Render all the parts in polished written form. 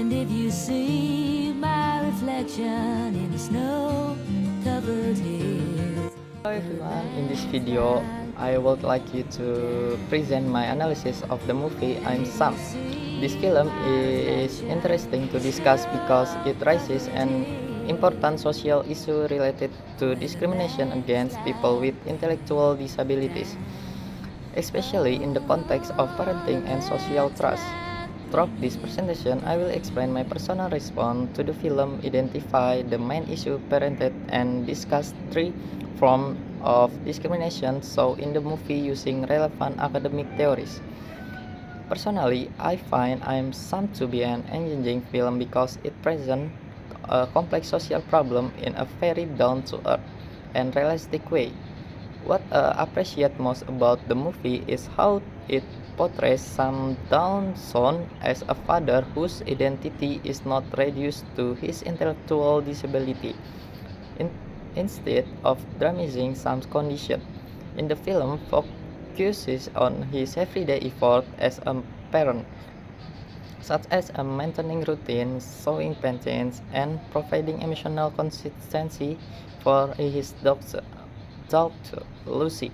And if you see my reflection in the snow-covered hills. Hello everyone, in this video I would like you to present my analysis of the movie I'm Sam. This film is interesting to discuss because it raises an important social issue related to discrimination against people with intellectual disabilities, especially in the context of parenting and social trust. Throughout this presentation, I will explain my personal response to the film, identify the main issue presented, and discuss three forms of discrimination shown in the movie using relevant academic theories. Personally, I find I'm Some to be an engaging film because it presents a complex social problem in a very down-to-earth and realistic way. What I appreciate most about the movie is how it portrays Sam Downson as a father whose identity is not reduced to his intellectual disability. In, Instead of dramatizing Sam's condition, in the film focuses on his everyday effort as a parent, such as maintaining routine, showing patience, and providing emotional consistency for his daughter Lucy.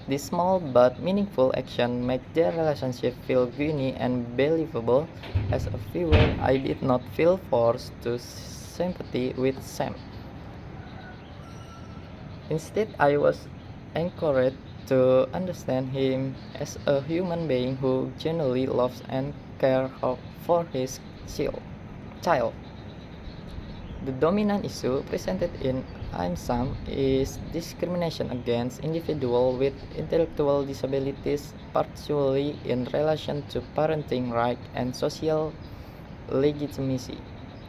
These small but meaningful actions make their relationship feel genuine and believable. As a viewer, I did not feel forced to sympathy with Sam. Instead, I was encouraged to understand him as a human being who genuinely loves and cares for his child. The dominant issue presented in I'm Sam is discrimination against individuals with intellectual disabilities, particularly in relation to parenting rights and social legitimacy.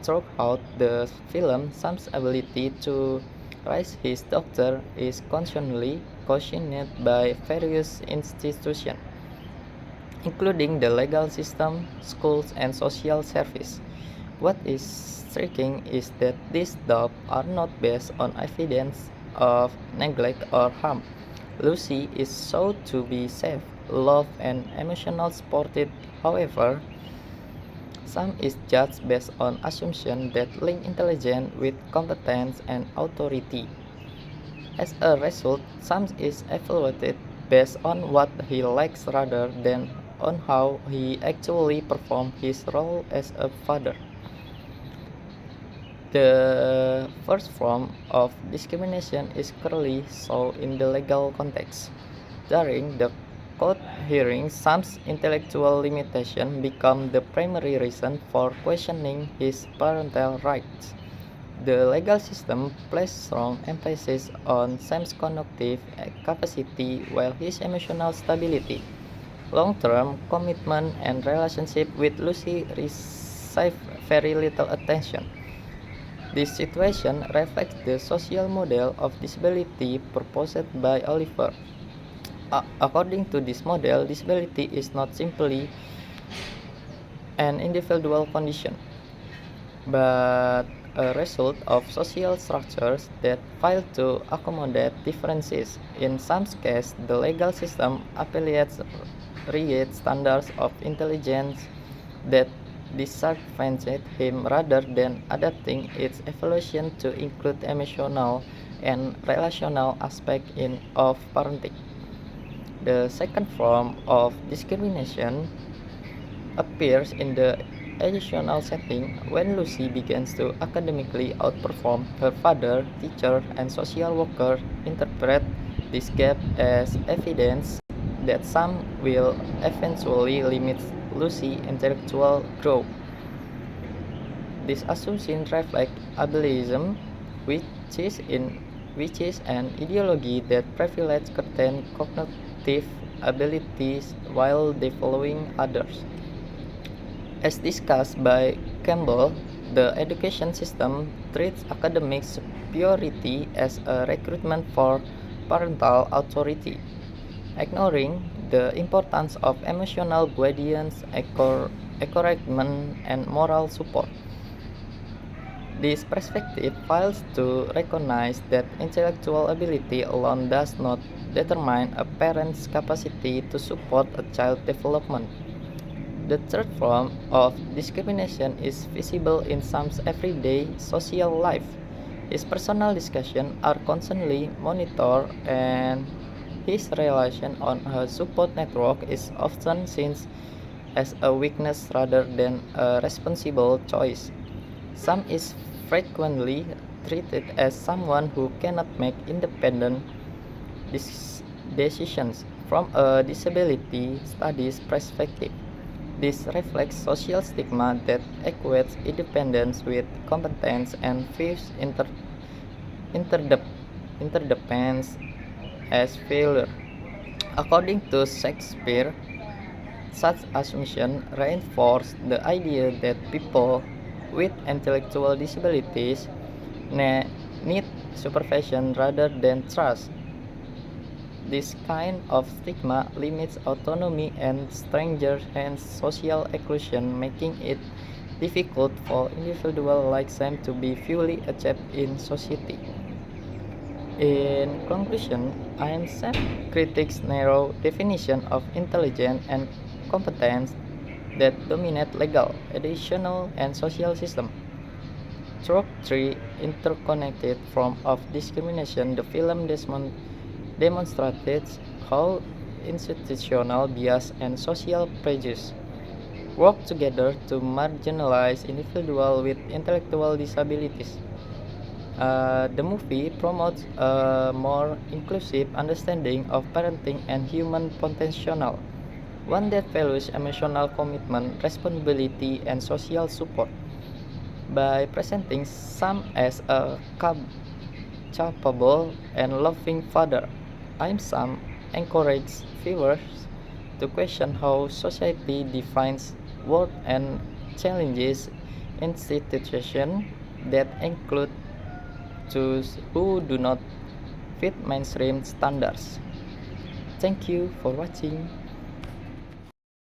Throughout the film, Sam's ability to raise his daughter is constantly questioned by various institutions, including the legal system, schools, and social service. What is striking is that these doubts are not based on evidence of neglect or harm. Lucy is shown to be safe, loved, and emotionally supported. However, some is judged based on assumptions that link intelligence with competence and authority. As a result, Sam is evaluated based on what he likes rather than on how he actually performs his role as a father. The first form of discrimination is clearly shown in the legal context. During the court hearing, Sam's intellectual limitation become the primary reason for questioning his parental rights. The legal system placed strong emphasis on Sam's cognitive capacity while his emotional stability, long-term commitment, and relationship with Lucy receive very little attention. This situation reflects the social model of disability proposed by Oliver. According to this model, disability is not simply an individual condition, but a result of social structures that fail to accommodate differences. In some cases, the legal system applies rigid standards of intelligence that disadvantage him rather than adapting its evaluation to include emotional and relational aspects of parenting. The second form of discrimination appears in the educational setting when Lucy begins to academically outperform her father, teacher, and social worker. Interpret this gap as evidence that some will eventually limit Lucy's intellectual growth. This assumption reflects ableism, which is in which is an ideology that privileges certain cognitive abilities while devaluing others. As discussed by Campbell, the education system treats academic superiority as a recruitment for parental authority, ignoring the importance of emotional guidance, encouragement, and moral support. This perspective fails to recognize that intellectual ability alone does not determine a parent's capacity to support a child's development. The third form of discrimination is visible in Sam's everyday social life. His personal discussions are constantly monitored, and his reliance on a support network is often seen as a weakness rather than a responsible choice. Sam is frequently treated as someone who cannot make independent decisions from a disability studies perspective. This reflects social stigma that equates independence with competence and views interdep- interdependence as failure. According to Shakespeare, such assumptions reinforce the idea that people with intellectual disabilities need supervision rather than trust. This kind of stigma limits autonomy and strengthens social inclusion, making it difficult for individuals like Sam to be fully accepted in society. In conclusion, I am Sam critics narrow definition of intelligence and competence that dominate legal, educational, and social systems. Through three interconnected forms of discrimination, the film demonstrated how institutional bias and social prejudice work together to marginalize individuals with intellectual disabilities. The movie promotes a more inclusive understanding of parenting and human potential, one that values emotional commitment, responsibility, and social support. By presenting Sam as a capable and loving father, I'm Sam encourages viewers to question how society defines worth and challenges institutions that include those who do not fit mainstream standards. Thank you for watching.